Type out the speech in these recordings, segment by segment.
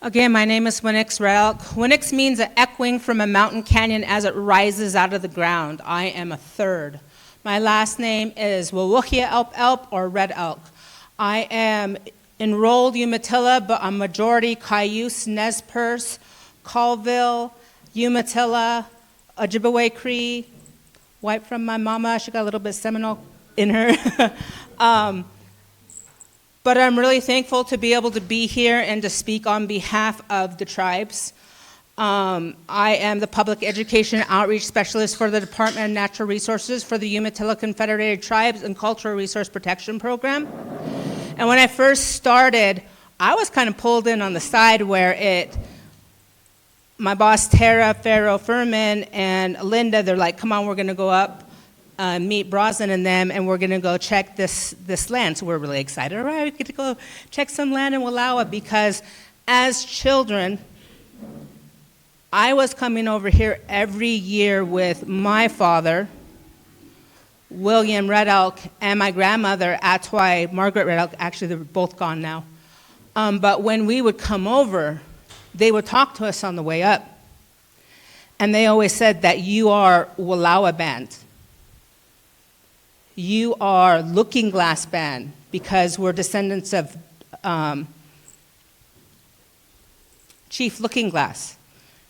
Again, my name is Wenix Red Elk. Wenix means an echoing from a mountain canyon as it rises out of the ground. I am a third. My last name is Wallowa Elk or Red Elk. I am enrolled Umatilla, but I'm majority Cayuse, Nez Perce, Colville, Umatilla, Ojibwe Cree, white from my mama. She got a little bit Seminole in her. But I'm really thankful to be able to be here and to speak on behalf of the tribes. I am the Public Education Outreach Specialist for the Department of Natural Resources for the Umatilla Confederated Tribes and Cultural Resource Protection Program. And when I first started, I was kind of pulled in on the side where my boss Tara, Farrow, Furman, and Linda, they're like, come on, we're gonna go up, meet Brosnan and them, and we're gonna go check this land. So we're really excited. All right, we get to go check some land in Wallowa, because as children, I was coming over here every year with my father, William Red Elk, and my grandmother, Atwai, Margaret Red Elk. Actually, they're both gone now. But when we would come over, they would talk to us on the way up. And they always said that you are Wallowa band. You are Looking Glass band, because we're descendants of Chief Looking Glass.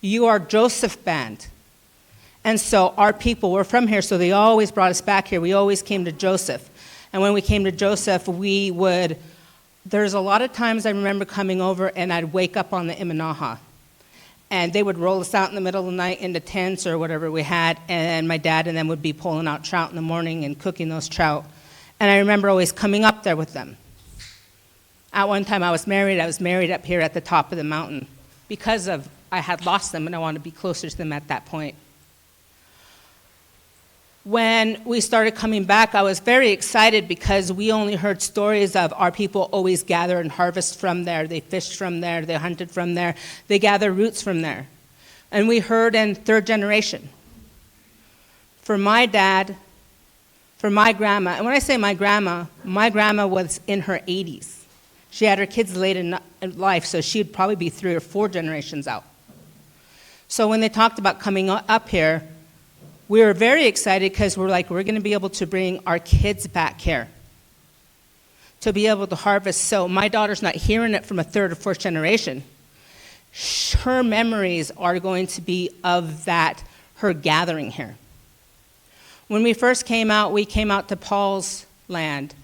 You are Joseph band. And so our people were from here, so they always brought us back here. We always came to Joseph. And when we came to Joseph, there's a lot of times I remember coming over and I'd wake up on the Imanaha. And they would roll us out in the middle of the night into tents or whatever we had, and my dad and them would be pulling out trout in the morning and cooking those trout. And I remember always coming up there with them. At one time I was married up here at the top of the mountain because I had lost them and I wanted to be closer to them at that point. When we started coming back, I was very excited because we only heard stories of our people always gather and harvest from there. They fished from there, they hunted from there, they gather roots from there. And we heard in third generation. For my dad, for my grandma, and when I say my grandma was in her 80s. She had her kids late in life, so she'd probably be 3 or 4 generations out. So when they talked about coming up here, we were very excited because we're going to be able to bring our kids back here to be able to harvest. So my daughter's not hearing it from a 3rd or 4th generation. Her memories are going to be of that, her gathering here. When we first came out, we came out to Paul's land.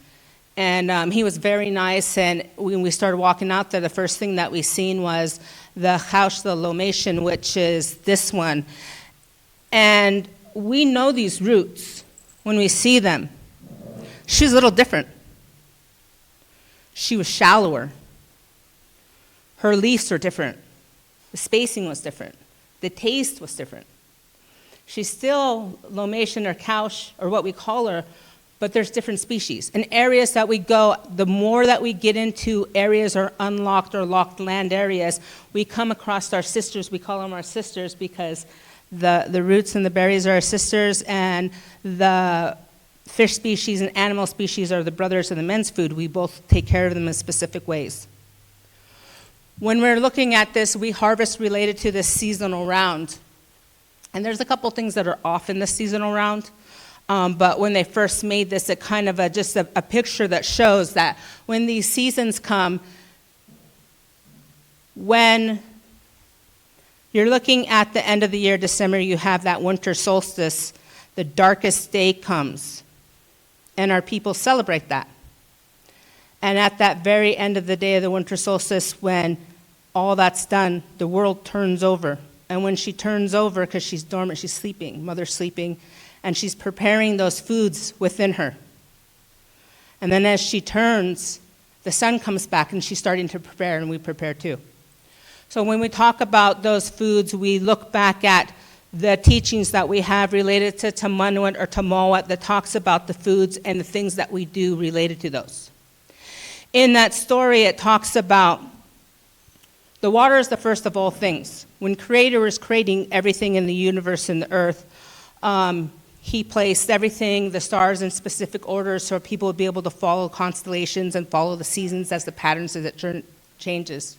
And he was very nice. And when we started walking out there, the first thing that we seen was the house, the Lomation, which is this one. And we know these roots when we see them. She's a little different. She was shallower. Her leaves were different. The spacing was different. The taste was different. She's still Lomation or Couch, or what we call her, but there's different species. In areas that we go, the more that we get into areas or unlocked or locked land areas, we come across our sisters. We call them our sisters because the roots and the berries are our sisters, and the fish species and animal species are the brothers and the men's food. We both take care of them in specific ways. When we're looking at this, we harvest related to this seasonal round. And there's a couple things that are off in the seasonal round. But when they first made this, it kind of just a picture that shows that when these seasons come, when you're looking at the end of the year, December, you have that winter solstice, the darkest day comes, and our people celebrate that. And at that very end of the day of the winter solstice, when all that's done, the world turns over. And when she turns over, because she's dormant, she's sleeping, mother's sleeping, and she's preparing those foods within her. And then as she turns, the sun comes back and she's starting to prepare, and we prepare too. So when we talk about those foods, we look back at the teachings that we have related to Tamanwat or Tamawat that talks about the foods and the things that we do related to those. In that story, it talks about the water is the first of all things. When Creator was creating everything in the universe and the earth, he placed everything, the stars, in specific orders so people would be able to follow constellations and follow the seasons as the patterns as it changes.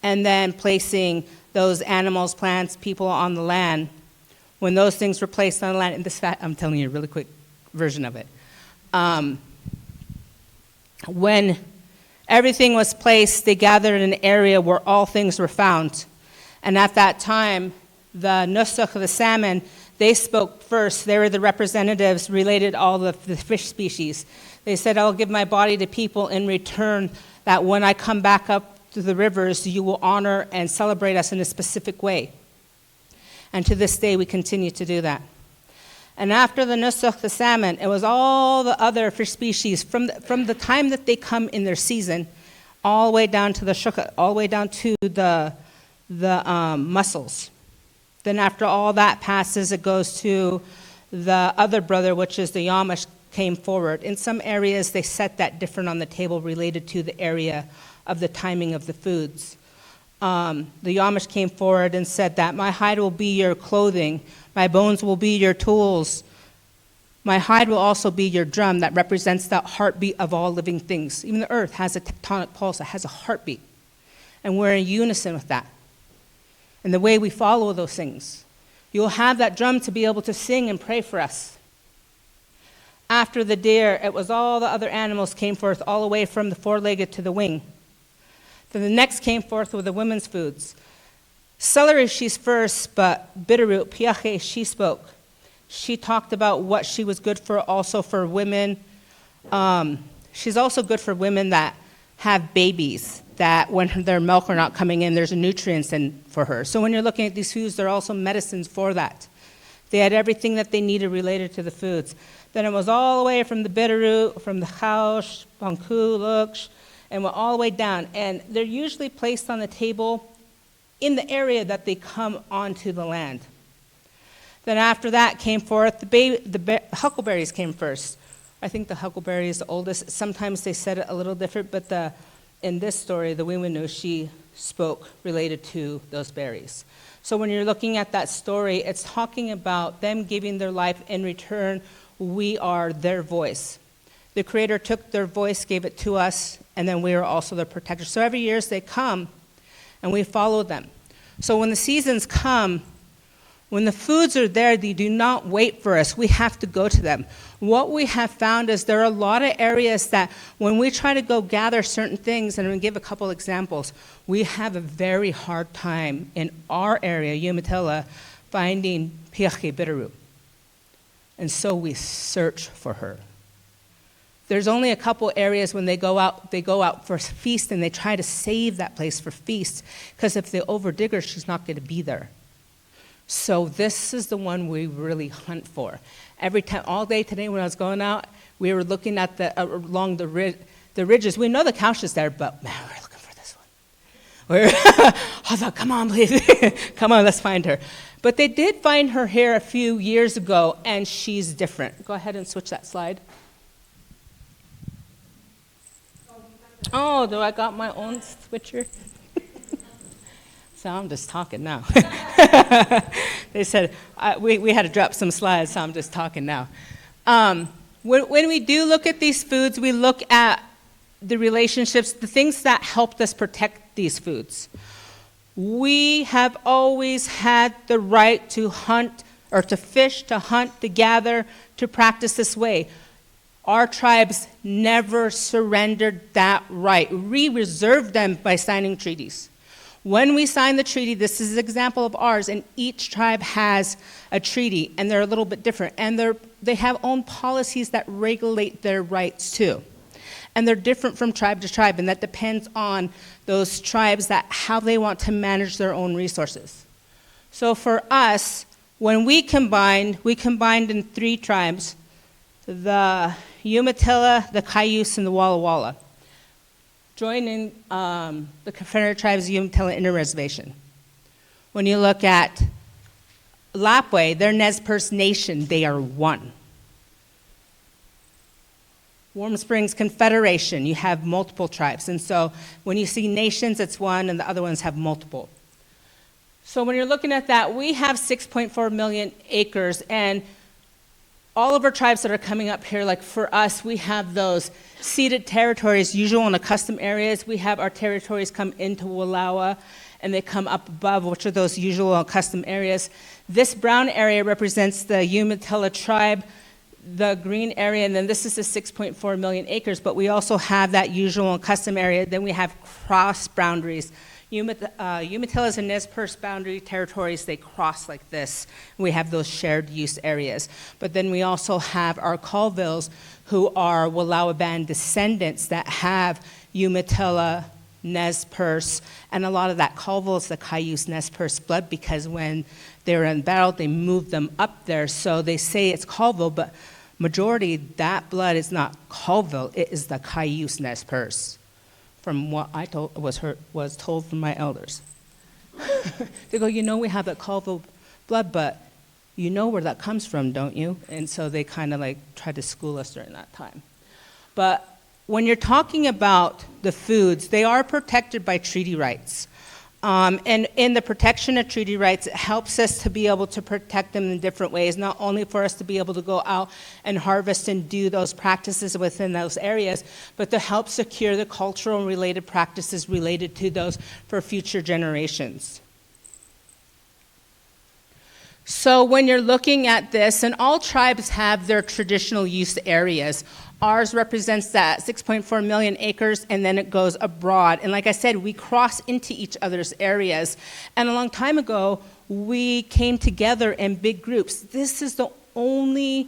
and then placing those animals, plants, people on the land. When those things were placed on the land, and this fact, I'm telling you a really quick version of it. When everything was placed, they gathered in an area where all things were found. And at that time, the nusach, the salmon, they spoke first. They were the representatives, related all the fish species. They said, I'll give my body to people in return that when I come back up to the rivers, you will honor and celebrate us in a specific way. And to this day, we continue to do that. And after the nusach, the salmon, it was all the other fish species from the time that they come in their season, all the way down to the shukka, all the way down to the mussels. Then after all that passes, it goes to the other brother, which is the Yamish, came forward. In some areas, they set that different on the table related to the area of the timing of the foods. The Yamish came forward and said that my hide will be your clothing, my bones will be your tools, my hide will also be your drum that represents that heartbeat of all living things. Even the earth has a tectonic pulse, it has a heartbeat. And we're in unison with that. And the way we follow those things. You'll have that drum to be able to sing and pray for us. After the deer, it was all the other animals came forth, all the way from the four-legged to the wing. Then the next came forth with the women's foods. Celery, she's first, but bitterroot, piache, she spoke. She talked about what she was good for, also for women. She's also good for women that have babies, that when their milk are not coming in, there's nutrients in for her. So when you're looking at these foods, there are also medicines for that. They had everything that they needed related to the foods. Then it was all the way from the bitterroot, from the chaush, panku, luksh, and went all the way down. And they're usually placed on the table in the area that they come onto the land. Then after that came forth, the huckleberries came first. I think the huckleberry is the oldest. Sometimes they said it a little different, but in this story, the Wiwinu, she spoke related to those berries. So when you're looking at that story, it's talking about them giving their life in return. We are their voice. The Creator took their voice, gave it to us, and then we are also their protectors. So every year they come, and we follow them. So when the seasons come, when the foods are there, they do not wait for us. We have to go to them. What we have found is there are a lot of areas that when we try to go gather certain things, and I'm going to give a couple examples, we have a very hard time in our area, Umatilla, finding piache bitterroot. And so we search for her. There's only a couple areas when they go out for a feast, and they try to save that place for feasts, because if they overdig her, she's not going to be there. So this is the one we really hunt for. Every time, all day today when I was going out, we were looking at along the ridges. We know the couch is there, but man, we're looking for this one. I thought, come on, please. Come on, let's find her. But they did find her here a few years ago, and she's different. Go ahead and switch that slide. Oh, do I got my own switcher? So I'm just talking now. They said we had to drop some slides, so I'm just talking now. When we do look at these foods, we look at the relationships, the things that helped us protect these foods. We have always had the right to hunt, or to fish, to hunt, to gather, to practice this way. Our tribes never surrendered that right. We reserved them by signing treaties. When we sign the treaty, this is an example of ours, and each tribe has a treaty, and they're a little bit different. And they have own policies that regulate their rights too. And they're different from tribe to tribe, and that depends on those tribes, that how they want to manage their own resources. So for us, when we combined in 3 tribes, the Umatilla, the Cayuse, and the Wallowa, joining the Confederate Tribes of Umatilla Interreservation. When you look at Lapway, they're Nez Perce Nation, they are one. Warm Springs Confederation, you have multiple tribes. And so when you see nations, it's one, and the other ones have multiple. So when you're looking at that, we have 6.4 million acres, and all of our tribes that are coming up here, like for us, we have those ceded territories, usual in the custom areas. We have our territories come into Wallowa, and they come up above, which are those usual and custom areas. This brown area represents the Umatilla tribe, the green area, and then this is the 6.4 million acres, but we also have that usual and custom area. Then we have cross boundaries. Umatillas and Nez Perce boundary territories, they cross like this. We have those shared use areas. But then we also have our Colvilles, who are Wallowa Band descendants that have Umatilla, Nez Perce, and a lot of that Colville is the Cayuse Nez Perce blood, because when they were in battle, they moved them up there. So they say it's Colville, but majority, that blood is not Colville, it is the Cayuse Nez Perce, from what I was told from my elders. They go, we have that Colville blood, but you know where that comes from, don't you? And so they kind of like tried to school us during that time. But when you're talking about the foods, they are protected by treaty rights. And in the protection of treaty rights, it helps us to be able to protect them in different ways, not only for us to be able to go out and harvest and do those practices within those areas, but to help secure the cultural and related practices related to those for future generations. So when you're looking at this, and all tribes have their traditional use areas. Ours represents that 6.4 million acres, and then it goes abroad. And like I said, we cross into each other's areas. And a long time ago, we came together in big groups. This is the only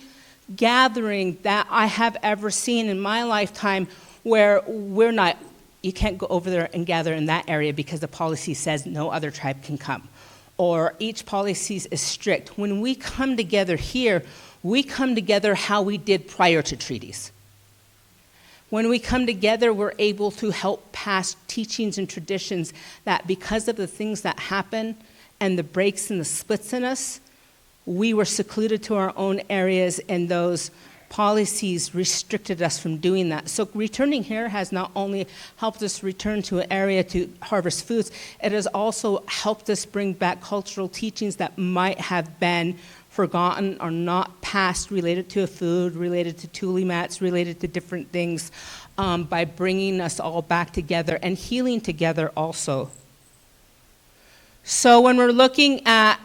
gathering that I have ever seen in my lifetime where you can't go over there and gather in that area because the policy says no other tribe can come, or each policy is strict. When we come together here, we come together how we did prior to treaties. When we come together, we're able to help pass teachings and traditions that, because of the things that happen and the breaks and the splits in us, we were secluded to our own areas, and those policies restricted us from doing that. So returning here has not only helped us return to an area to harvest foods, it has also helped us bring back cultural teachings that might have been forgotten or not passed, related to a food, related to tule mats, related to different things, by bringing us all back together and healing together also. So when we're looking at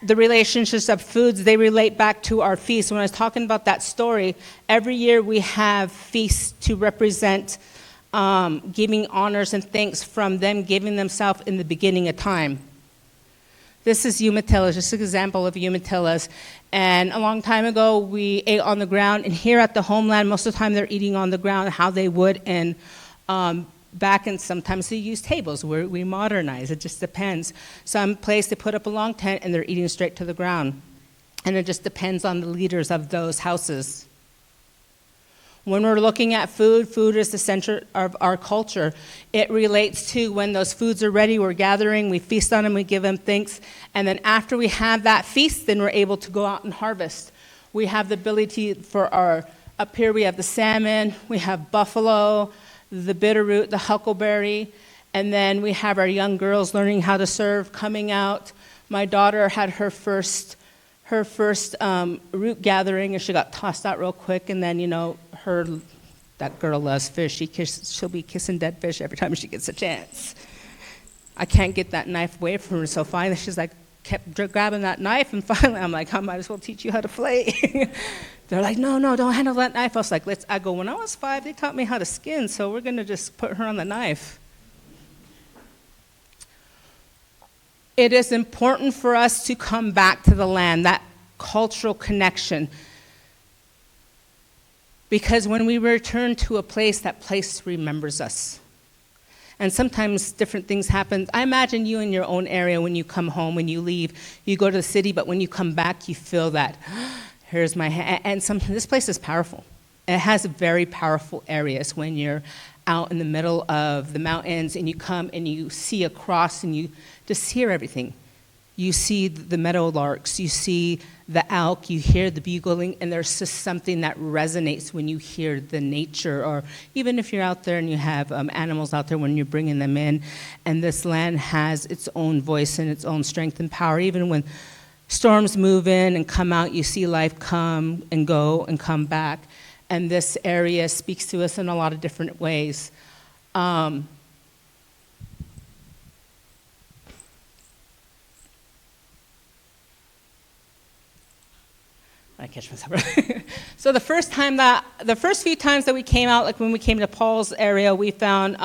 the relationships of foods, they relate back to our feasts. When I was talking about that story, every year we have feasts to represent giving honors and thanks from them giving themselves in the beginning of time. This is Umatillas, just an example of Umatillas. And a long time ago, we ate on the ground. And here at the homeland, most of the time they're eating on the ground how they would. And back, and sometimes they use tables where we modernize. It just depends. Some place they put up a long tent and they're eating straight to the ground. And it just depends on the leaders of those houses. When we're looking at food, food is the center of our culture. It relates to when those foods are ready, we're gathering, we feast on them, we give them thanks. And then after we have that feast, then we're able to go out and harvest. We have the ability up here we have the salmon, we have buffalo, the bitterroot, the huckleberry, and then we have our young girls learning how to serve, coming out. My daughter had her first root gathering, and she got tossed out real quick, and then, that girl loves fish. She'll be kissing dead fish every time she gets a chance. I can't get that knife away from her, so finally she's like, kept grabbing that knife, and finally I'm like, I might as well teach you how to flay. They're like, no, don't handle that knife. I was like, I go, when I was 5, they taught me how to skin, so we're going to just put her on the knife. It is important for us to come back to the land, that cultural connection. Because when we return to a place, that place remembers us. And sometimes different things happen. I imagine you in your own area when you come home, when you leave, you go to the city, but when you come back, you feel that, here's my hand. And this place is powerful. It has very powerful areas when you're out in the middle of the mountains and you come and you see across and you just hear everything. You see the meadowlarks, you see the elk, you hear the bugling, and there's just something that resonates when you hear the nature, or even if you're out there and you have animals out there when you're bringing them in, and this land has its own voice and its own strength and power. Even when storms move in and come out. You see life come and go and come back. And this area speaks to us in a lot of different ways. I catch myself. So the first few times that we came out, like when we came to Paul's area, we found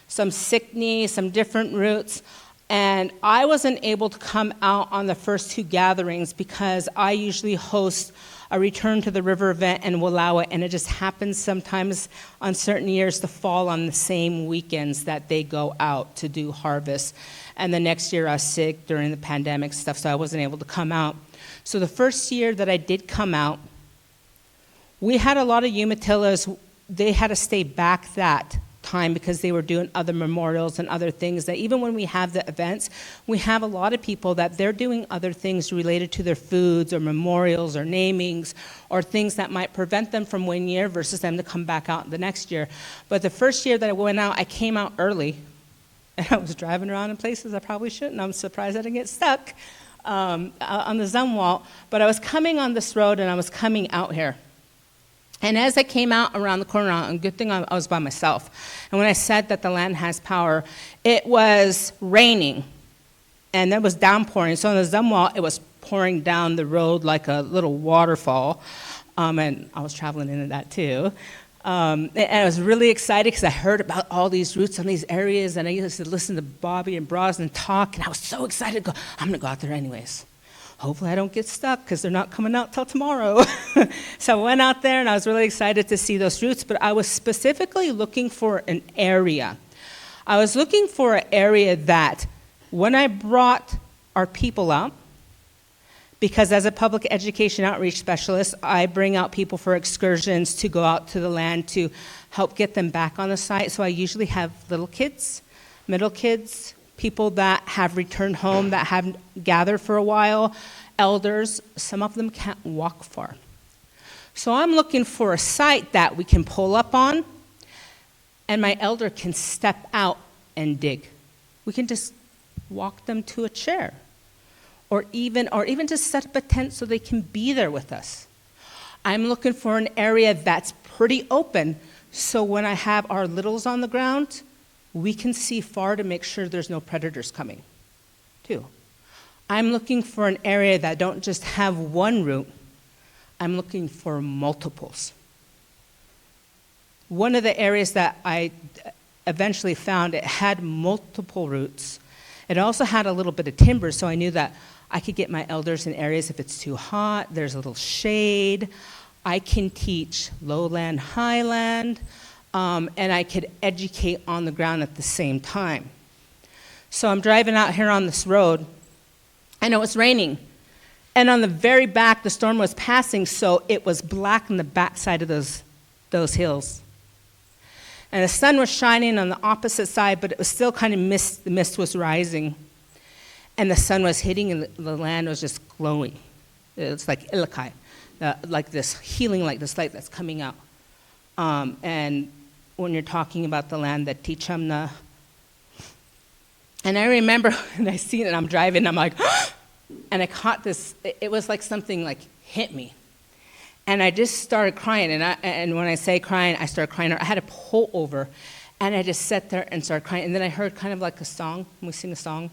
some sickney, some different roots. And I wasn't able to come out on the first two gatherings because I usually host a Return to the River event in Wallowa, and it just happens sometimes on certain years to fall on the same weekends that they go out to do harvest. And the next year I was sick during the pandemic stuff, so I wasn't able to come out. So the first year that I did come out, we had a lot of Umatillas. They had to stay back that time because they were doing other memorials and other things that even when we have the events, we have a lot of people that they're doing other things related to their foods or memorials or namings or things that might prevent them from 1 year versus them to come back out the next year. But the first year that I went out, I came out early and I was driving around in places I probably shouldn't. I'm surprised I didn't get stuck on the Zumwalt. But I was coming on this road and I was coming out here. And as I came out around the corner, and good thing I was by myself, and when I said that the land has power, it was raining, and it was downpouring. So on the Zumwalt, it was pouring down the road like a little waterfall, and I was traveling into that too. And I was really excited because I heard about all these routes and these areas, and I used to listen to Bobby and Brosnan talk, and I was so excited to go, I'm going to go out there anyways. Hopefully I don't get stuck because they're not coming out till tomorrow. So I went out there and I was really excited to see those routes, but I was specifically looking for an area. I was looking for an area that when I brought our people out, because as a public education outreach specialist, I bring out people for excursions to go out to the land to help get them back on the site. So I usually have little kids, middle kids, people that have returned home that haven't gathered for a while, elders. Some of them can't walk far. So I'm looking for a site that we can pull up on and my elder can step out and dig. We can just walk them to a chair or even just set up a tent so they can be there with us. I'm looking for an area that's pretty open so when I have our littles on the ground, we can see far to make sure there's no predators coming, too. I'm looking for an area that don't just have one route. I'm looking for multiples. One of the areas that I eventually found, it had multiple routes. It also had a little bit of timber, so I knew that I could get my elders in areas if it's too hot, there's a little shade. I can teach lowland, highland, and I could educate on the ground at the same time. So I'm driving out here on this road, and it was raining. And on the very back, the storm was passing, so it was black on the backside of those hills. And the sun was shining on the opposite side, but it was still kind of mist. The mist was rising. And the sun was hitting, and the land was just glowing. It's like Ilakai, like this healing, like this light that's coming out. And when you're talking about the land that Tichamna. And I remember when I seen it, I'm driving, I'm like, and I caught this, it was like something like hit me. And I just started crying, and when I say crying, I started crying. I had to pull over, and I just sat there and started crying. And then I heard kind of like a song, we sing a song.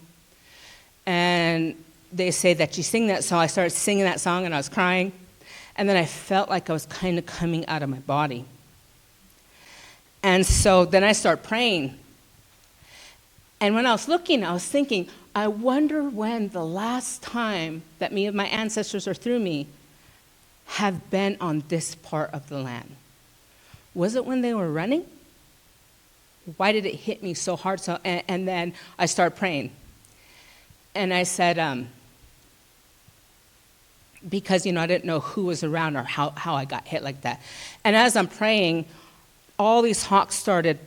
And they say that you sing that song. I started singing that song, and I was crying. And then I felt like I was kind of coming out of my body. And so then I started praying. And when I was looking, I was thinking, I wonder when the last time that me and my ancestors or through me have been on this part of the land. Was it when they were running? Why did it hit me so hard? And then I started praying. And I said, because, I didn't know who was around or how I got hit like that. And as I'm praying, all these hawks started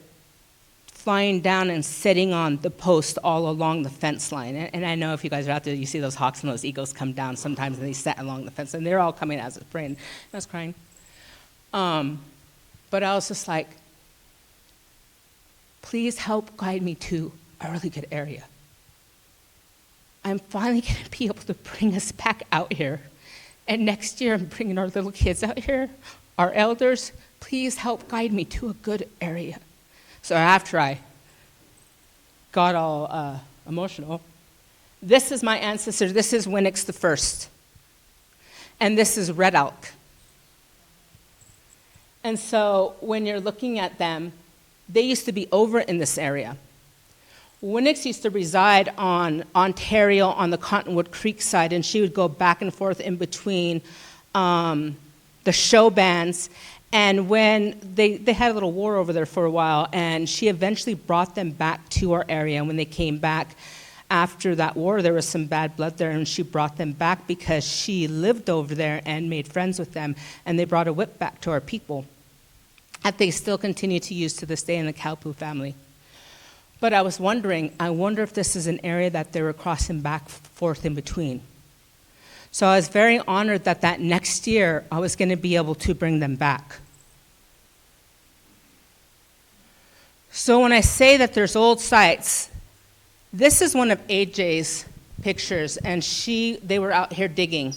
flying down and sitting on the post all along the fence line. And I know if you guys are out there, you see those hawks and those eagles come down sometimes, and they sat along the fence, and they're all coming as I was praying. I was crying. But I was just like, please help guide me to a really good area. I'm finally going to be able to bring us back out here. And next year, I'm bringing our little kids out here, our elders. Please help guide me to a good area. So after I got all emotional, this is my ancestor. This is Wenix the First. And this is red elk. And so when you're looking at them, they used to be over in this area. Wenix used to reside on Ontario on the Cottonwood Creek side, and she would go back and forth in between the show bands. And when they had a little war over there for a while, and she eventually brought them back to our area. And when they came back after that war, there was some bad blood there, and she brought them back because she lived over there and made friends with them, and they brought a whip back to our people that they still continue to use to this day in the Kaupu family. But I was wondering, I wonder if this is an area that they were crossing back forth in between. So I was very honored that next year I was going to be able to bring them back. So when I say that there's old sites, this is one of AJ's pictures, and they were out here digging.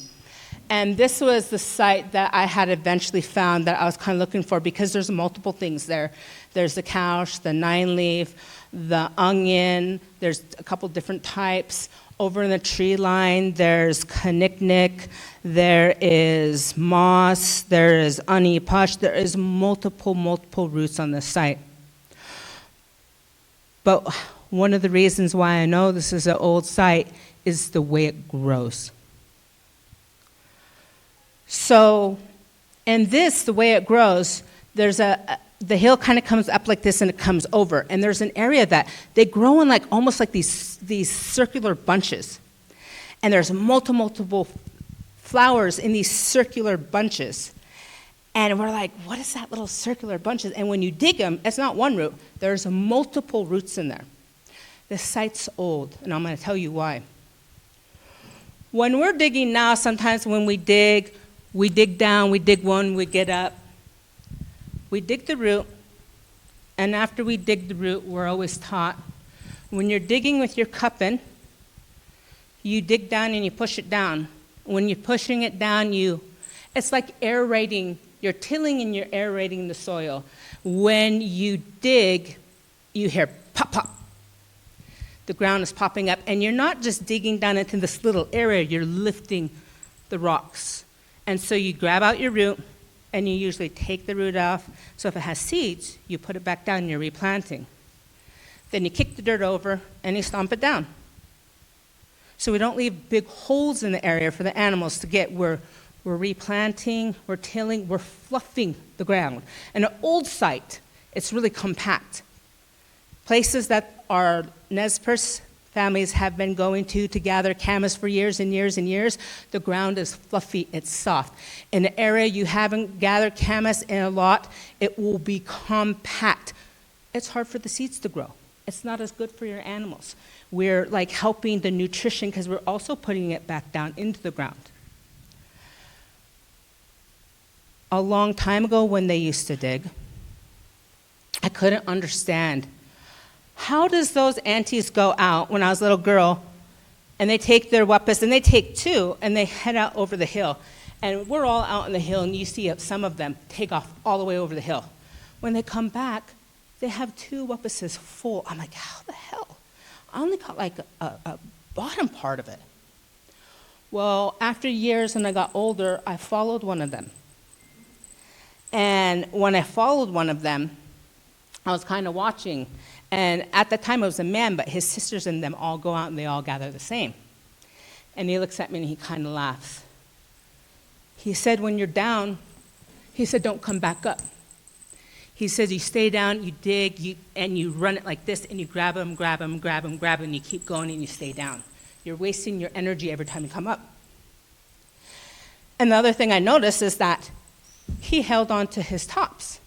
And this was the site that I had eventually found that I was kind of looking for, because there's multiple things there. There's the couch, the 9-leaf, the onion, there's a couple different types. Over in the tree line, there's kaniknik, there is moss, there is unipush, there is multiple roots on this site. But one of the reasons why I know this is an old site is the way it grows. So, and this, the way it grows, there's the hill kind of comes up like this and it comes over. And there's an area that they grow in like almost like these circular bunches. And there's multiple flowers in these circular bunches. And we're like, what is that little circular bunches? And when you dig them, it's not one root. There's multiple roots in there. This site's old, and I'm going to tell you why. When we're digging now, sometimes when we dig down, we dig one, we get up. We dig the root, and after we dig the root, we're always taught, when you're digging with your cupping, you dig down and you push it down. When you're pushing it down, it's like aerating, you're tilling and you're aerating the soil. When you dig, you hear pop, pop. The ground is popping up, and you're not just digging down into this little area, you're lifting the rocks. And so you grab out your root, and you usually take the root off. So if it has seeds, you put it back down and you're replanting. Then you kick the dirt over and you stomp it down. So we don't leave big holes in the area for the animals to get. We're replanting, we're tilling, we're fluffing the ground. And an old site, it's really compact. Places that our Nez Perce families have been going to gather camas for years and years and years, the ground is fluffy, it's soft. In an area you haven't gathered camas in a lot, it will be compact. It's hard for the seeds to grow. It's not as good for your animals. We're like helping the nutrition because we're also putting it back down into the ground. A long time ago when they used to dig, I couldn't understand. How does those aunties go out when I was a little girl and they take their weapons, and they take two, and they head out over the hill. And we're all out on the hill, and you see some of them take off all the way over the hill. When they come back, they have two weapons full. I'm like, how the hell? I only got like a bottom part of it. Well, after years and I got older, I followed one of them. And when I followed one of them, I was kind of watching. And at the time, it was a man, but his sisters and them all go out and they all gather the same. And he looks at me and he kind of laughs. He said, when you're down, he said, don't come back up. He says, you stay down, you dig, and you run it like this, and you grab them, and you keep going and you stay down. You're wasting your energy every time you come up. And the other thing I noticed is that he held on to his tops.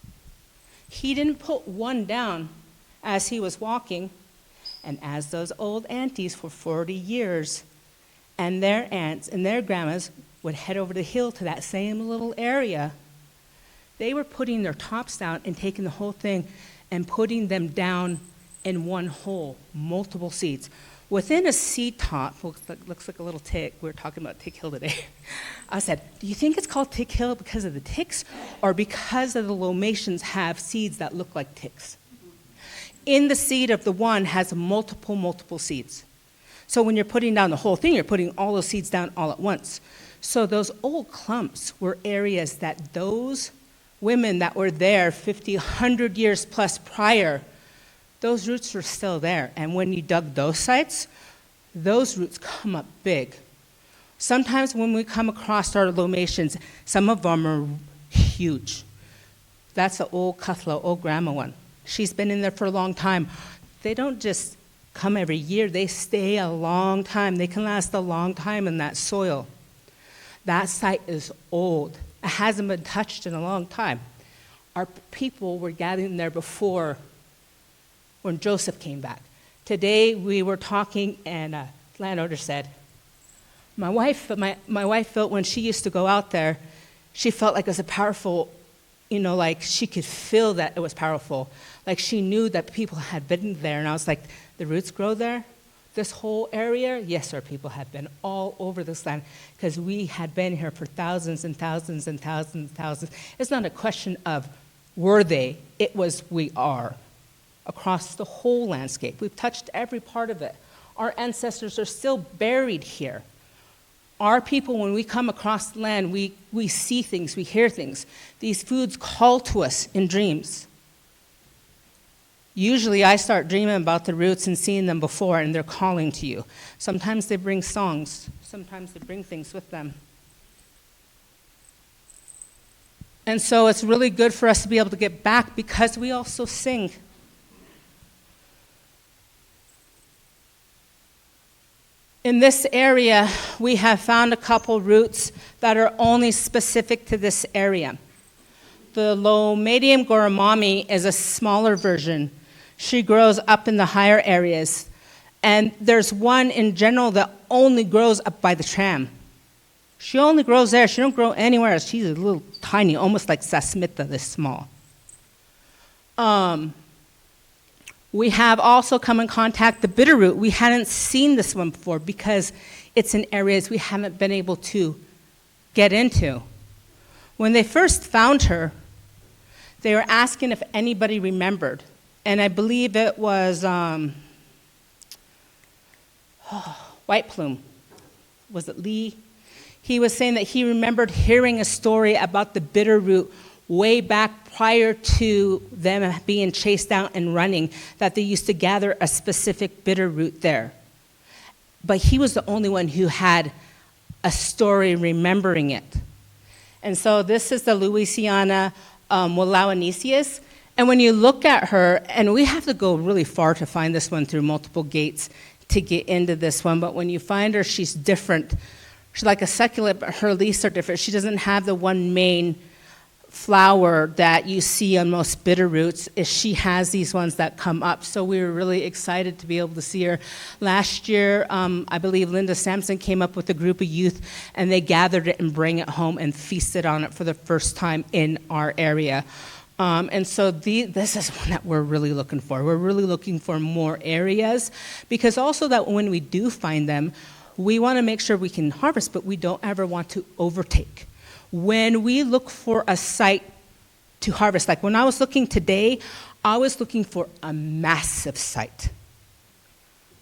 He didn't put one down as he was walking, and as those old aunties for 40 years and their aunts and their grandmas would head over the hill to that same little area, they were putting their tops down and taking the whole thing and putting them down in one hole, multiple seeds. Within a seed top, looks like a little tick. We were talking about Tick Hill today. I said, do you think it's called Tick Hill because of the ticks or because of the lomations have seeds that look like ticks? In the seed of the one has multiple seeds. So when you're putting down the whole thing, you're putting all those seeds down all at once. So those old clumps were areas that those women that were there 50, 100 years plus prior, those roots were still there. And when you dug those sites, those roots come up big. Sometimes when we come across our lomations, some of them are huge. That's the old Cuthlo, old grandma one. She's been in there for a long time. They don't just come every year. They stay a long time. They can last a long time in that soil. That site is old. It hasn't been touched in a long time. Our people were gathering there before when Joseph came back. Today we were talking and the landowner said, my wife felt when she used to go out there, she felt like it was a powerful, like she could feel that it was powerful. Like she knew that people had been there. And I was like, the roots grow there? This whole area? Yes, our people had been all over this land because we had been here for thousands and thousands and thousands and thousands. It's not a question of were they, it was we are. Across the whole landscape. We've touched every part of it. Our ancestors are still buried here. Our people, when we come across the land, we see things, we hear things. These foods call to us in dreams. Usually I start dreaming about the roots and seeing them before, and they're calling to you. Sometimes they bring songs. Sometimes they bring things with them. And so it's really good for us to be able to get back because we also sing. In this area, we have found a couple roots that are only specific to this area. The Lomadium goramami is a smaller version. She grows up in the higher areas. And there's one in general that only grows up by the tram. She only grows there. She don't grow anywhere else. She's a little tiny, almost like Sasmita, this small. We have also come in contact the bitterroot. We hadn't seen this one before because it's in areas we haven't been able to get into. When they first found her, they were asking if anybody remembered. And I believe it was White Plume. Was it Lee? He was saying that he remembered hearing a story about the bitterroot way back prior to them being chased out and running, that they used to gather a specific bitter root there. But he was the only one who had a story remembering it. And so this is the Louisiana Wallowa. And when you look at her, and we have to go really far to find this one through multiple gates to get into this one, but when you find her, she's different. She's like a succulent, but her leaves are different. She doesn't have the one main flower that you see on most bitter roots. She has these ones that come up. So we were really excited to be able to see her. Last year, I believe Linda Sampson came up with a group of youth, and they gathered it and bring it home and feasted on it for the first time in our area. And so this is one that we're really looking for. We're really looking for more areas because also that when we do find them, we want to make sure we can harvest, but we don't ever want to overtake. When we look for a site to harvest, like when I was looking today, I was looking for a massive site.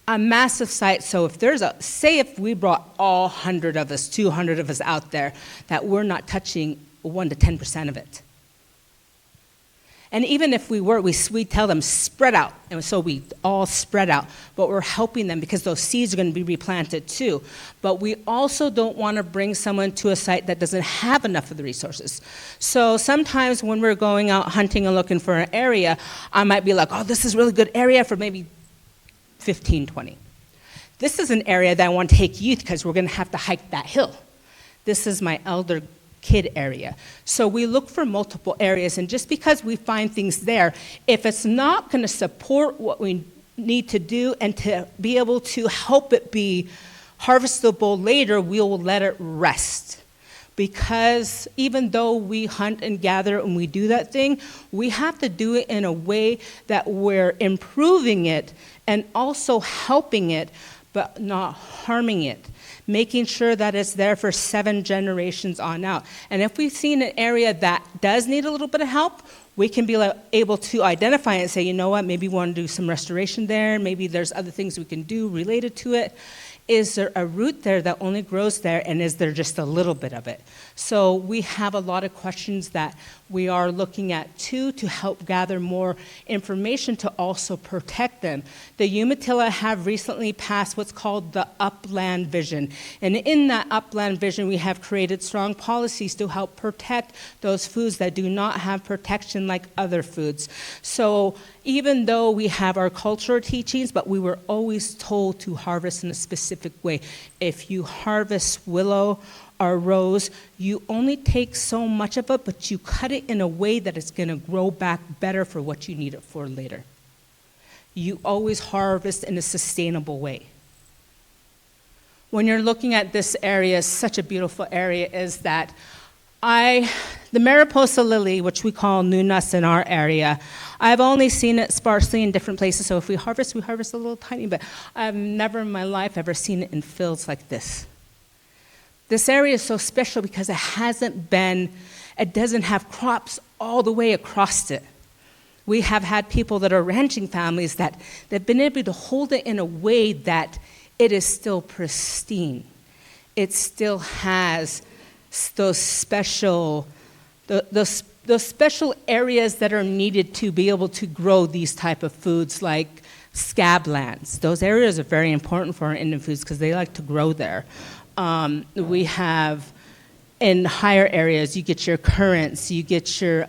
A massive site, so if there's say if we brought all 100 of us, 200 of us out there, that we're not touching 1 to 10% of it. And even if we were, we tell them spread out. And so we all spread out. But we're helping them because those seeds are going to be replanted too. But we also don't want to bring someone to a site that doesn't have enough of the resources. So sometimes when we're going out hunting and looking for an area, I might be like, oh, this is a really good area for maybe 15, 20. This is an area that I want to take youth because we're going to have to hike that hill. This is my elder kid area. So we look for multiple areas, and just because we find things there, if it's not going to support what we need to do and to be able to help it be harvestable later, we will let it rest. because even though we hunt and gather and we do that thing, we have to do it in a way that we're improving it and also helping it, but not harming it, making sure that it's there for 7 generations on out. And if we've seen an area that does need a little bit of help, we can be able to identify it and say, you know what, maybe we want to do some restoration there, maybe there's other things we can do related to it. Is there a root there that only grows there, and is there just a little bit of it? So we have a lot of questions that we are looking at too to help gather more information to also protect them. The Umatilla have recently passed what's called the Upland Vision. And in that Upland Vision, we have created strong policies to help protect those foods that do not have protection like other foods. So even though we have our cultural teachings, but we were always told to harvest in a specific way. If you harvest willow or rose, you only take so much of it, but you cut it in a way that it's going to grow back better for what you need it for later. You always harvest in a sustainable way. When you're looking at this area, such a beautiful area, is that the Mariposa lily, which we call nunas in our area, I've only seen it sparsely in different places, so if we harvest a little tiny bit. I've never in my life ever seen it in fields like this. This area is so special because it doesn't have crops all the way across it. We have had people that are ranching families that they've been able to hold it in a way that it is still pristine. It still has those special areas that are needed to be able to grow these type of foods like scablands. Those areas are very important for our Indian foods because they like to grow there. We have in higher areas, you get your currants, you get your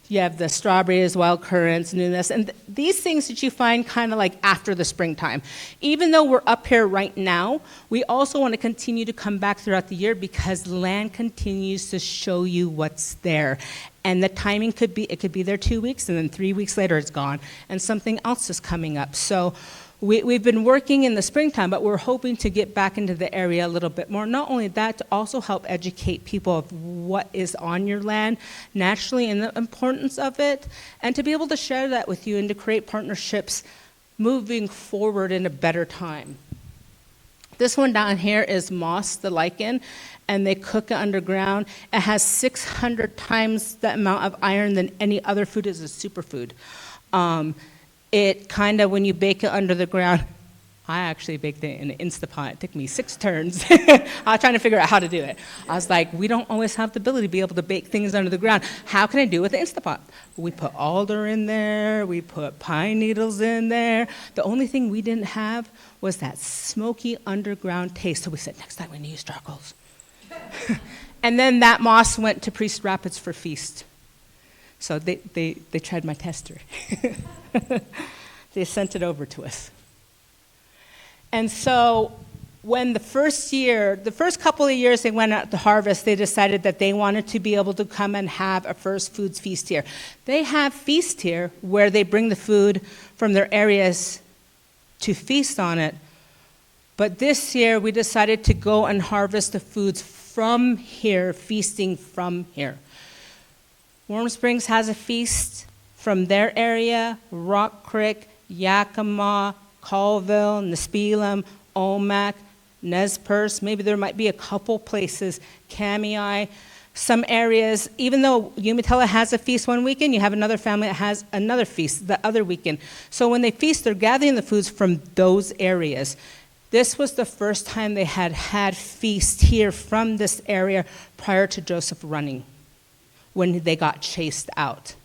you have the strawberries, wild currants, nunas, and these things that you find kind of like after the springtime. Even though we're up here right now, we also want to continue to come back throughout the year because land continues to show you what's there. And the timing could be there 2 weeks, and then 3 weeks later it's gone, and something else is coming up. So we've been working in the springtime, but we're hoping to get back into the area a little bit more. Not only that, to also help educate people of what is on your land naturally and the importance of it, and to be able to share that with you and to create partnerships moving forward in a better time. This one down here is moss, the lichen, and they cook it underground. It has 600 times the amount of iron than any other food as a superfood. It kind of, when you bake it under the ground, I actually baked it in an Instapot. It took me 6 turns. I was trying to figure out how to do it. I was like, we don't always have the ability to be able to bake things under the ground. How can I do it with the Instapot? We put alder in there. We put pine needles in there. The only thing we didn't have was that smoky underground taste. So we said, next time we're going to use charcoals. And then that moss went to Priest Rapids for feast. So they tried my tester. They sent it over to us. And so when the first couple of years they went out to harvest, they decided that they wanted to be able to come and have a first foods feast here. They have feast here where they bring the food from their areas to feast on it. But this year we decided to go and harvest the foods from here, feasting from here. Warm Springs has a feast from their area, Rock Creek, Yakima, Colville, Nispelem, Omak, Nez Perce. Maybe there might be a couple places, Kamei. Some areas, even though Umatilla has a feast one weekend, you have another family that has another feast the other weekend. So when they feast, they're gathering the foods from those areas. This was the first time they had feast here from this area prior to Joseph running, when they got chased out.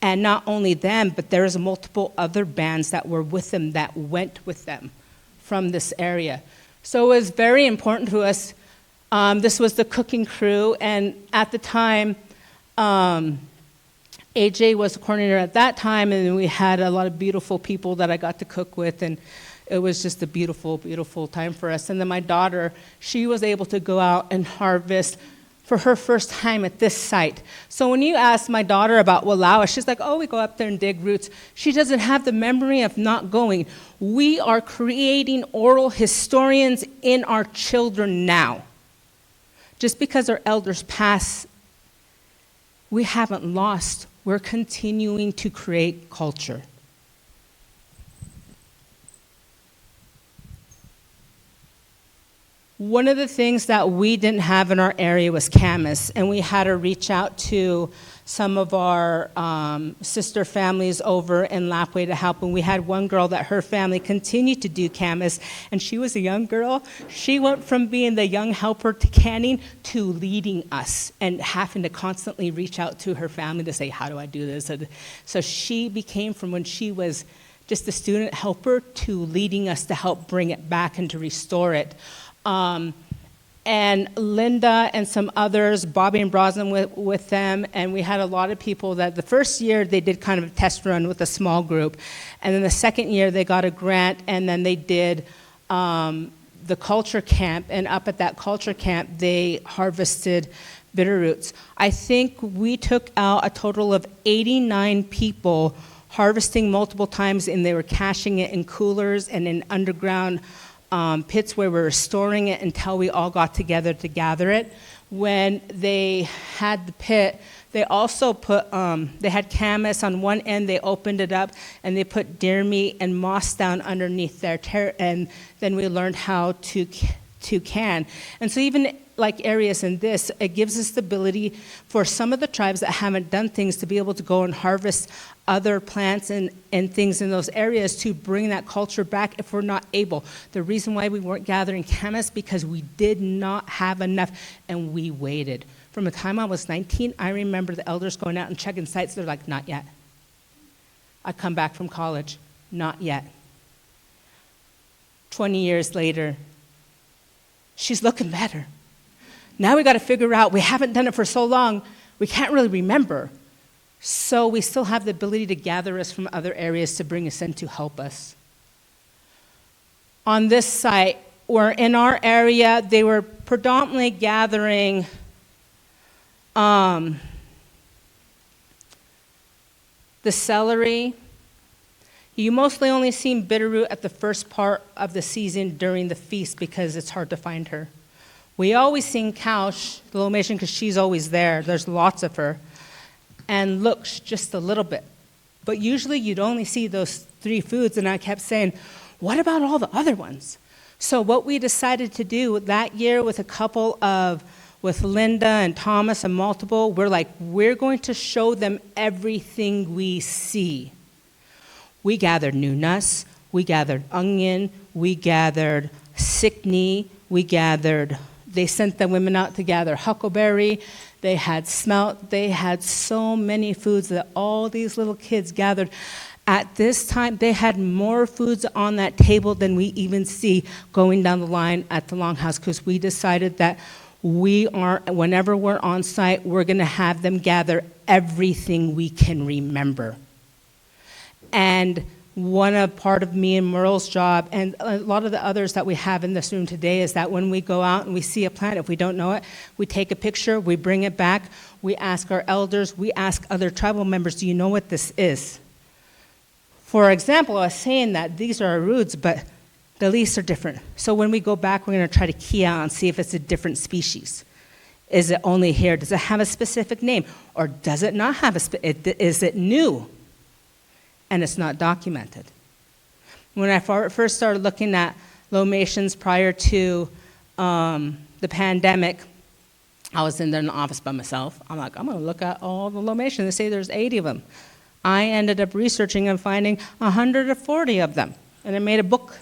And not only them, but there was multiple other bands that were with them that went with them from this area. So it was very important to us. This was the cooking crew, and at the time, AJ was the coordinator at that time, and we had a lot of beautiful people that I got to cook with, and it was just a beautiful, beautiful time for us. And then my daughter, she was able to go out and harvest for her first time at this site. So when you ask my daughter about Wallowa, she's like, oh, we go up there and dig roots. She doesn't have the memory of not going. We are creating oral historians in our children now Just because our elders pass, we haven't lost. We're continuing to create culture. One of the things that we didn't have in our area was camas, and we had to reach out to some of our sister families over in Lapwai to help. And we had one girl that her family continued to do camas, and she was a young girl. She went from being the young helper to canning to leading us and having to constantly reach out to her family to say, how do I do this? So she became, from when she was just a student helper to leading us to help bring it back and to restore it. And Linda and some others, Bobby and Brosnan with them, and we had a lot of people that the first year they did kind of a test run with a small group, and then the second year they got a grant, and then they did the culture camp, and up at that culture camp they harvested bitter roots. I think we took out a total of 89 people harvesting multiple times, and they were caching it in coolers and in underground pits where we were storing it until we all got together to gather it. When they had the pit, they also put, they had camas on one end, they opened it up, and they put deer meat and moss down underneath there, and then we learned how to can. And so even like areas in this, it gives us the ability for some of the tribes that haven't done things to be able to go and harvest other plants and things in those areas to bring that culture back if we're not able. The reason why we weren't gathering camas because we did not have enough, and we waited. From the time I was 19, I remember the elders going out and checking sites. They're like, not yet. I come back from college, not yet. 20 years later, she's looking better. Now we got to figure out, we haven't done it for so long, we can't really remember. So we still have the ability to gather us from other areas to bring us in to help us. On this site, or in our area, they were predominantly gathering the celery. You mostly only see bitterroot at the first part of the season during the feast because it's hard to find her. We always sing Couch, the Lomation, because she's always there. There's lots of her. And looks just a little bit. But usually you'd only see those 3 foods, and I kept saying, what about all the other ones? So what we decided to do that year with with Linda and Thomas and multiple, we're going to show them everything we see. We gathered nunas, we gathered onion, we gathered sickney, they sent the women out to gather huckleberry, they had smelt, they had so many foods that all these little kids gathered. At this time, they had more foods on that table than we even see going down the line at the Longhouse, because we decided that whenever we're on site, we're going to have them gather everything we can remember. And part of me and Merle's job, and a lot of the others that we have in this room today, is that when we go out and we see a plant, if we don't know it, we take a picture, we bring it back, we ask our elders, we ask other tribal members, do you know what this is? For example, I was saying that these are our roots, but the leaves are different. So when we go back, we're going to try to key out and see if it's a different species. Is it only here? Does it have a specific name? Or does it not have is it new? And it's not documented. When I first started looking at lomations prior to the pandemic, I was in the office by myself. I'm like, I'm going to look at all the lomations. They say there's 80 of them. I ended up researching and finding 140 of them. And I made a book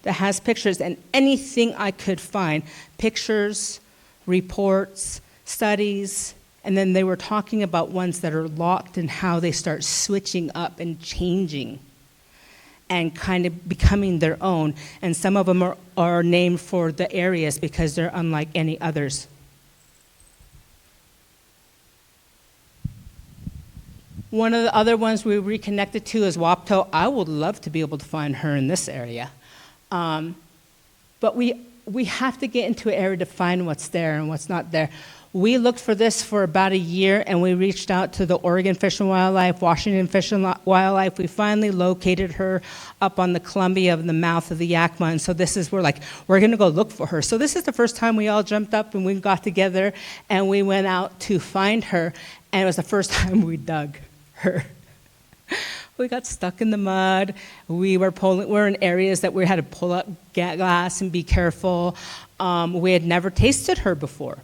that has pictures and anything I could find. Pictures, reports, studies. And then they were talking about ones that are locked and how they start switching up and changing and kind of becoming their own. And some of them are named for the areas because they're unlike any others. One of the other ones we reconnected to is Wapto. I would love to be able to find her in this area. But we have to get into an area to find what's there and what's not there. We looked for this for about a year, and we reached out to the Oregon Fish and Wildlife, Washington Fish and Wildlife. We finally located her up on the Columbia of the mouth of the Yakima, and so this is, we're going to go look for her. So this is the first time we all jumped up and we got together, and we went out to find her, and it was the first time we dug her. We got stuck in the mud. We're in areas that we had to pull up glass and be careful. We had never tasted her before.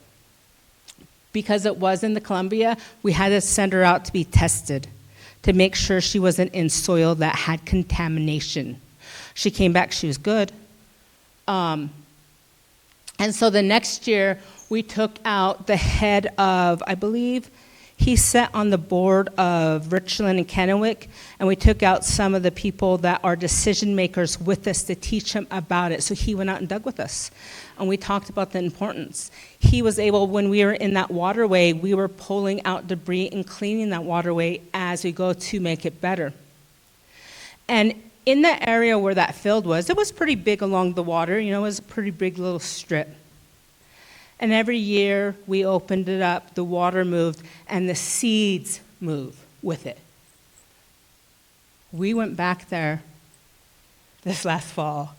Because it was in the Columbia, we had to send her out to be tested to make sure she wasn't in soil that had contamination. She came back, she was good. And so the next year, we took out the head of, I believe, he sat on the board of Richland and Kennewick, and we took out some of the people that are decision makers with us to teach him about it. So he went out and dug with us, and we talked about the importance. He was able, when we were in that waterway, we were pulling out debris and cleaning that waterway as we go to make it better. And in that area where that field was, it was pretty big along the water. It was a pretty big little strip. And every year we opened it up, the water moved, and the seeds moved with it. We went back there this last fall.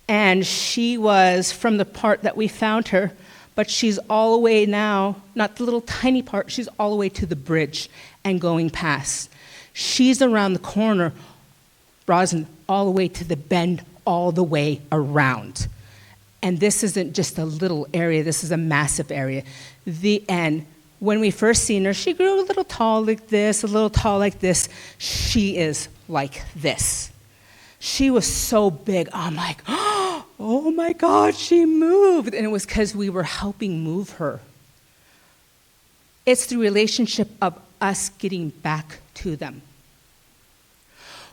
And she was from the part that we found her, but she's all the way now, not the little tiny part, she's all the way to the bridge and going past. She's around the corner, Rosin, all the way to the bend, all the way around. And this isn't just a little area, this is a massive area. And when we first seen her, she grew a little tall like this, a little tall like this. She is like this. She was so big, I'm like, oh my God, she moved. And it was because we were helping move her. It's the relationship of us getting back to them.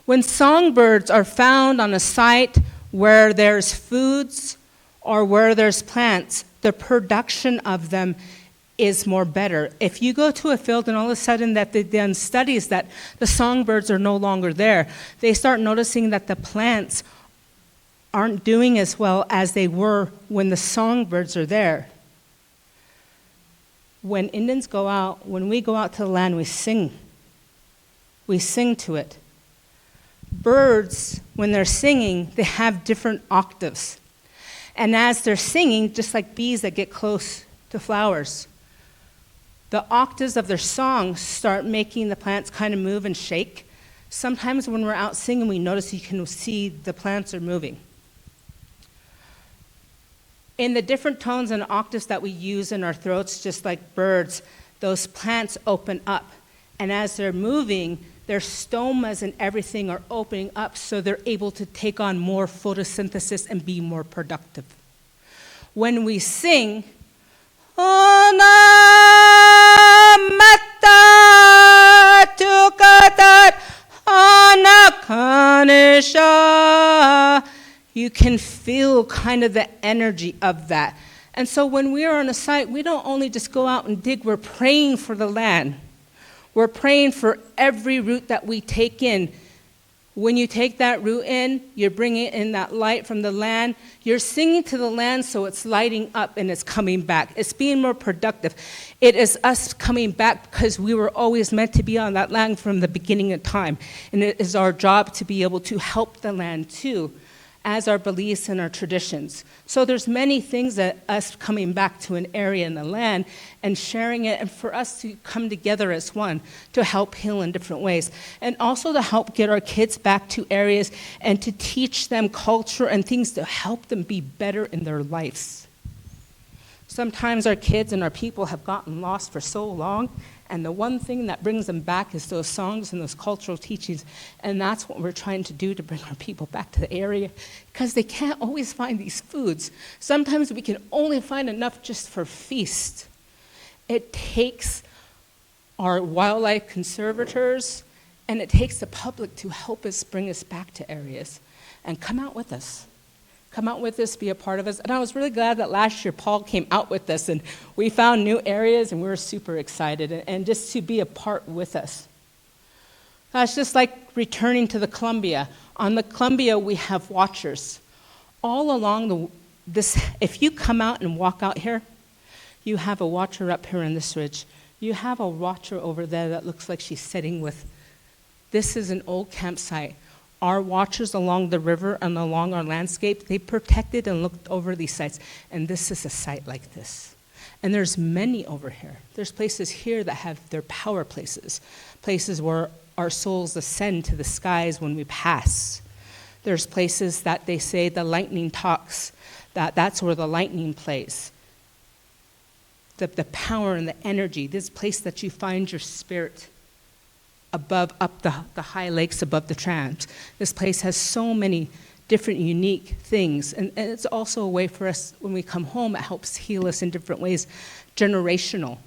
When songbirds are found on a site where there's foods, or where there's plants, the production of them is more better. If you go to a field and all of a sudden that they've done studies that the songbirds are no longer there, they start noticing that the plants aren't doing as well as they were when the songbirds are there. When Indians go out, when we go out to the land, we sing. We sing to it. Birds, when they're singing, they have different octaves. And as they're singing, just like bees that get close to flowers, the octaves of their song start making the plants kind of move and shake. Sometimes when we're out singing, we notice you can see the plants are moving. In the different tones and octaves that we use in our throats, just like birds, those plants open up. And as they're moving, their stomas and everything are opening up so they're able to take on more photosynthesis and be more productive. When we sing, Ona mata tukatat anakanisha, you can feel kind of the energy of that. And so when we are on a site, we don't only just go out and dig, we're praying for the land. We're praying for every root that we take in. When you take that root in, you're bringing in that light from the land. You're singing to the land so it's lighting up and it's coming back. It's being more productive. It is us coming back because we were always meant to be on that land from the beginning of time. And it is our job to be able to help the land too, as our beliefs and our traditions. So there's many things that us coming back to an area in the land and sharing it, and for us to come together as one to help heal in different ways. And also to help get our kids back to areas and to teach them culture and things to help them be better in their lives. Sometimes our kids and our people have gotten lost for so long, and the one thing that brings them back is those songs and those cultural teachings, and that's what we're trying to do to bring our people back to the area, because they can't always find these foods. Sometimes we can only find enough just for feast. It takes our wildlife conservators, and it takes the public to help us bring us back to areas, and come out with us. Come out with us, be a part of us. And I was really glad that last year Paul came out with us and we found new areas and we were super excited and just to be a part with us. That's just like returning to the Columbia. On the Columbia, we have watchers. All along this, if you come out and walk out here, You have a watcher up here on this ridge. You have a watcher over there that looks like she's sitting with. This is an old campsite. Our watchers along the river and along our landscape, they protected and looked over these sites. And this is a site like this. And there's many over here. There's places here that have their power places, places where our souls ascend to the skies when we pass. There's places that they say the lightning talks, that's where the lightning plays. The power and the energy, this place that you find your spirit up the high lakes above the trams. This place has so many different unique things. And it's also a way for us, when we come home, it helps heal us in different ways, generational.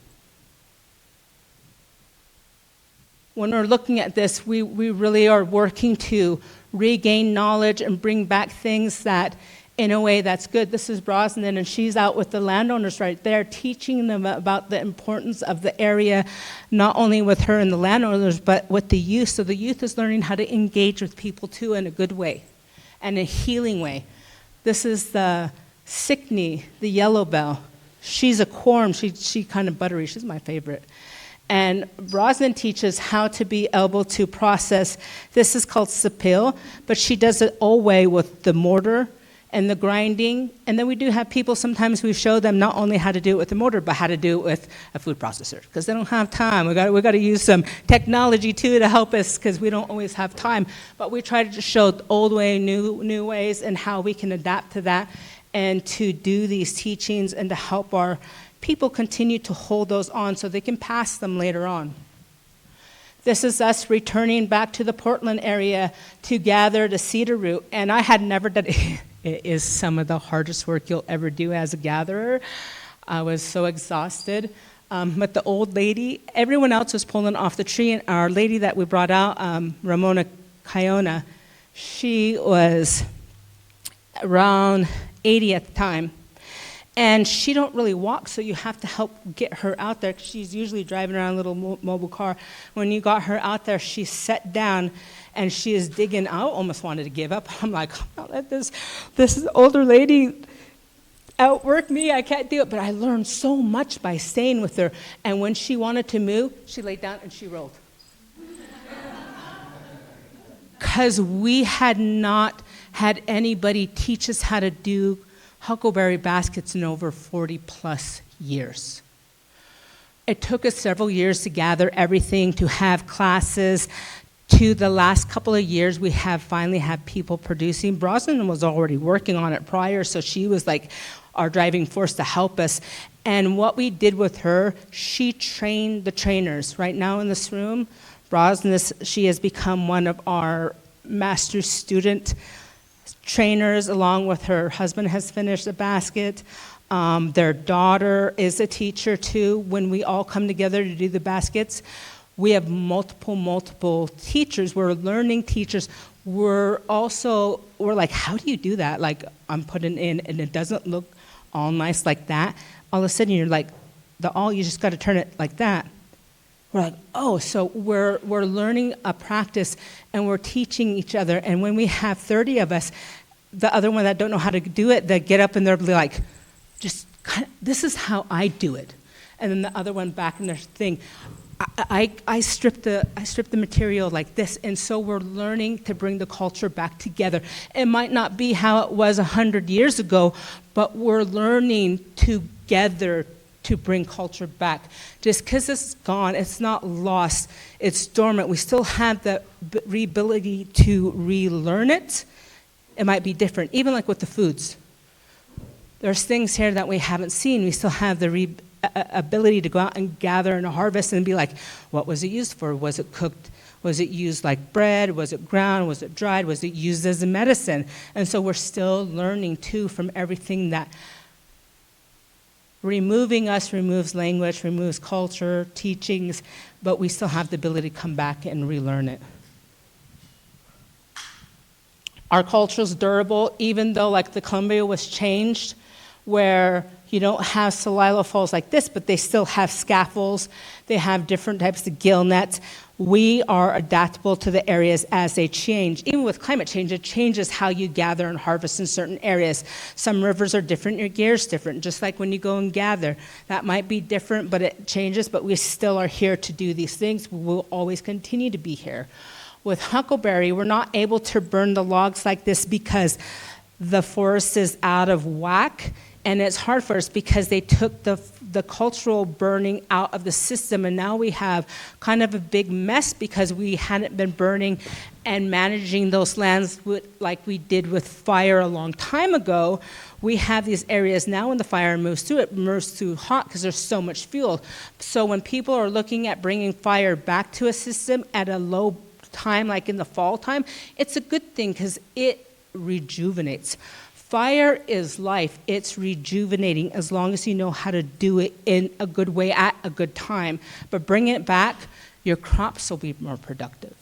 When we're looking at this, we really are working to regain knowledge and bring back things that, in a way, that's good. This is Brosnan, and she's out with the landowners right there, teaching them about the importance of the area, not only with her and the landowners, but with the youth. So the youth is learning how to engage with people, too, in a good way and a healing way. This is the Sickney, the yellow bell. She's a corm. She kind of buttery. She's my favorite. And Brosnan teaches how to be able to process. This is called sapil, but she does it all way with the mortar and the grinding. And then we do have people, sometimes we show them not only how to do it with the mortar, but how to do it with a food processor, because they don't have time. We got to use some technology too to help us, because we don't always have time. But we try to just show the old way, new ways, and how we can adapt to that, and to do these teachings and to help our people continue to hold those on so they can pass them later on. This is us returning back to the Portland area to gather the cedar root. And I had never done it. It is some of the hardest work you'll ever do as a gatherer. I was so exhausted. But the old lady, everyone else was pulling off the tree. And our lady that we brought out, Ramona Cayona, she was around 80 at the time. And she don't really walk, so you have to help get her out there, because she's usually driving around a little mobile car. When you got her out there, she sat down, and she is digging. I almost wanted to give up. I'm like, I'm not let this older lady outwork me. I can't do it. But I learned so much by staying with her. And when she wanted to move, she laid down and she rolled. Because we had not had anybody teach us how to do huckleberry baskets in over 40 plus years. It took us several years to gather everything, to have classes. To the last couple of years, we have finally had people producing. Brosnan was already working on it prior, so she was like our driving force to help us. And what we did with her, she trained the trainers. Right now in this room, Brosnan, she has become one of our master student trainers. Along with her husband has finished a basket. Their daughter is a teacher too. When we all come together to do the baskets, we have multiple teachers. We're learning teachers. We're like, how do you do that? Like, I'm putting in, and it doesn't look all nice like that. All of a sudden, you're like, you just got to turn it like that. We're like, oh, so we're learning a practice, and we're teaching each other. And when we have 30 of us, the other one that don't know how to do it, they get up and they're like, this is how I do it. And then the other one back in their thing. I stripped the material like this, and so we're learning to bring the culture back together. It might not be how it was 100 years ago, but we're learning together to bring culture back. Just because it's gone, it's not lost, it's dormant. We still have the ability to relearn it. It might be different, even like with the foods. There's things here that we haven't seen. We still have the ability to go out and gather and harvest and be like, what was it used for? Was it cooked? Was it used like bread? Was it ground? Was it dried? Was it used as a medicine? And so we're still learning too from everything that removing us removes language, removes culture, teachings, but we still have the ability to come back and relearn it. Our culture is durable, even though like the Columbia was changed, where you don't have Celilo falls like this, but they still have scaffolds. They have different types of gill nets. We are adaptable to the areas as they change. Even with climate change, it changes how you gather and harvest in certain areas. Some rivers are different, your gear's different, just like when you go and gather. That might be different, but it changes, but we still are here to do these things. We will always continue to be here. With huckleberry, we're not able to burn the logs like this because the forest is out of whack, and it's hard for us because they took the cultural burning out of the system, and now we have kind of a big mess because we hadn't been burning and managing those lands like we did with fire a long time ago. We have these areas now when the fire moves through, it moves through hot because there's so much fuel. So when people are looking at bringing fire back to a system at a low time, like in the fall time, it's a good thing because it rejuvenates. Fire is life. It's rejuvenating as long as you know how to do it in a good way at a good time. But bring it back, your crops will be more productive.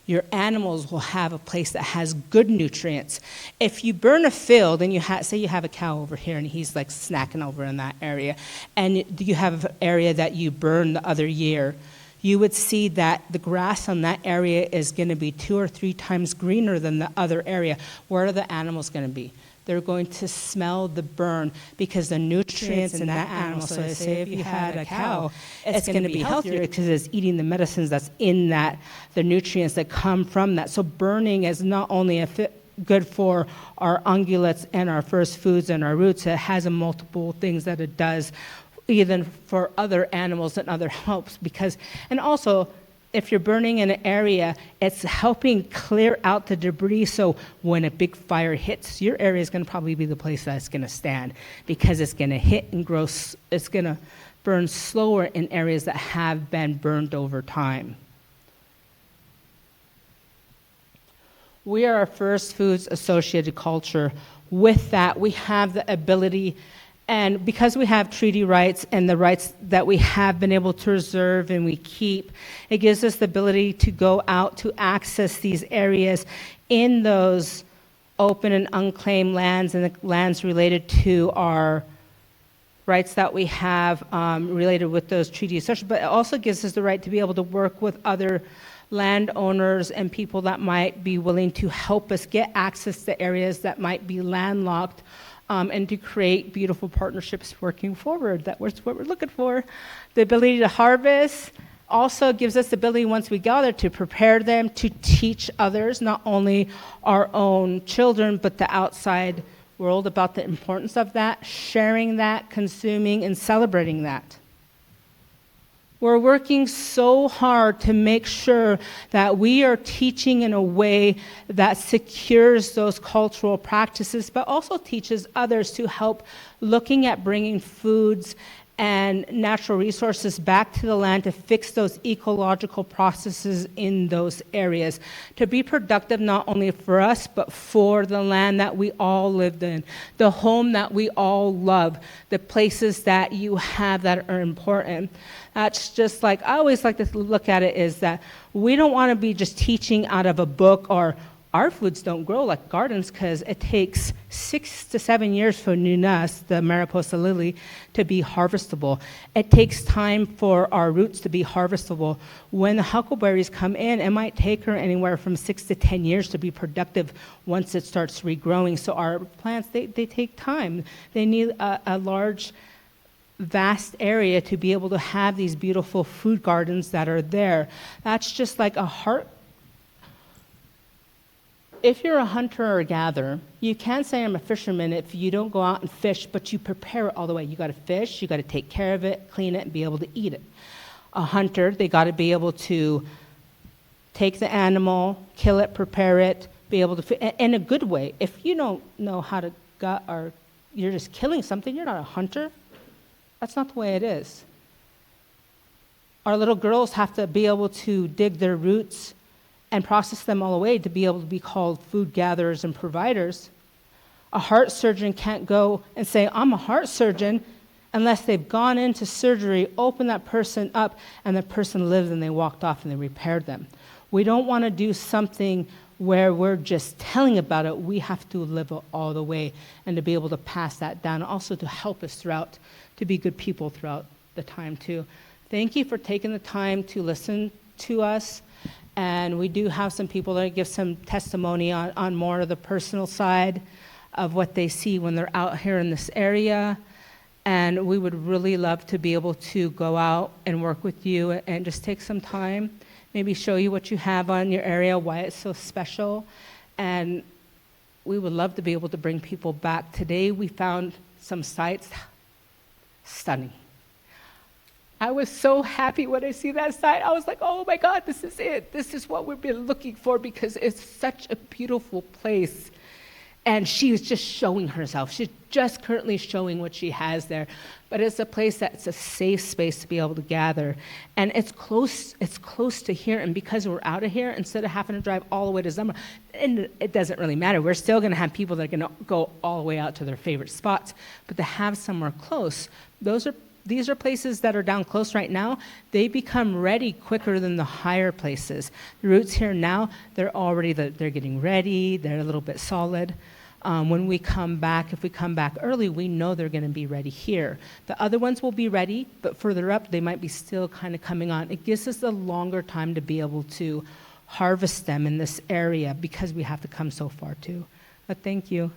Your animals will have a place that has good nutrients. If you burn a field and say you have a cow over here and he's like snacking over in that area, and you have an area that you burn the other year, you would see that the grass on that area is going to be 2 or 3 times greener than the other area. Where are the animals going to be? They're going to smell the burn because the nutrients in that animal, so say if you had a cow, it's going to be healthier because it's eating the medicines that's in that, the nutrients that come from that. So burning is not only good for our ungulates and our first foods and our roots, it has a multiple things that it does even for other animals and other helps and also, if you're burning in an area, it's helping clear out the debris, so when a big fire hits, your area is going to probably be the place that's going to stand because it's going to hit and grow, it's going to burn slower in areas that have been burned over time. We are a first foods associated culture. With that, we have the ability, and because we have treaty rights and the rights that we have been able to reserve and we keep, it gives us the ability to go out to access these areas in those open and unclaimed lands and the lands related to our rights that we have related with those treaties. But it also gives us the right to be able to work with other landowners and people that might be willing to help us get access to areas that might be landlocked, and to create beautiful partnerships working forward. That's what we're looking for. The ability to harvest also gives us the ability, once we gather, to prepare them to teach others, not only our own children, but the outside world about the importance of that, sharing that, consuming, and celebrating that. We're working so hard to make sure that we are teaching in a way that secures those cultural practices, but also teaches others to help looking at bringing foods and natural resources back to the land to fix those ecological processes in those areas, to be productive not only for us, but for the land that we all lived in, the home that we all love, the places that you have that are important. That's just like, I always like to look at it is that we don't want to be just teaching out of a book, or our foods don't grow like gardens because it takes 6 to 7 years for Nunas, the Mariposa lily, to be harvestable. It takes time for our roots to be harvestable. When the huckleberries come in, it might take her anywhere from 6 to 10 years to be productive once it starts regrowing. So our plants, they take time. They need a large, vast area to be able to have these beautiful food gardens that are there. That's just like a heart. If you're a hunter or a gatherer, you can't say I'm a fisherman if you don't go out and fish, but you prepare it all the way. You got to fish, you got to take care of it, clean it, and be able to eat it. A hunter, they got to be able to take the animal, kill it, prepare it, be able to, in a good way. If you don't know how to gut, or you're just killing something, you're not a hunter. That's not the way it is. Our little girls have to be able to dig their roots and process them all the way to be able to be called food gatherers and providers. A heart surgeon can't go and say, I'm a heart surgeon, unless they've gone into surgery, opened that person up, and the person lived and they walked off and they repaired them. We don't want to do something where we're just telling about it. We have to live it all the way and to be able to pass that down, also to help us throughout, to be good people throughout the time too. Thank you for taking the time to listen to us. And we do have some people that give some testimony on more of the personal side of what they see when they're out here in this area. And we would really love to be able to go out and work with you and just take some time, maybe show you what you have on your area, why it's so special. And we would love to be able to bring people back. Today we found some sites stunning. I was so happy when I see that site. I was like, oh my God, this is it. This is what we've been looking for because it's such a beautiful place. And she was just showing herself. She's just currently showing what she has there. But it's a place that's a safe space to be able to gather. And it's close to here. And because we're out of here, instead of having to drive all the way to Zumba, and it doesn't really matter. We're still going to have people that are going to go all the way out to their favorite spots. But to have somewhere close, these are places that are down close right now. They become ready quicker than the higher places. The roots here now, they're getting ready. They're a little bit solid. When we come back, if we come back early, we know they're going to be ready here. The other ones will be ready, but further up, they might be still kind of coming on. It gives us a longer time to be able to harvest them in this area because we have to come so far too. But thank you.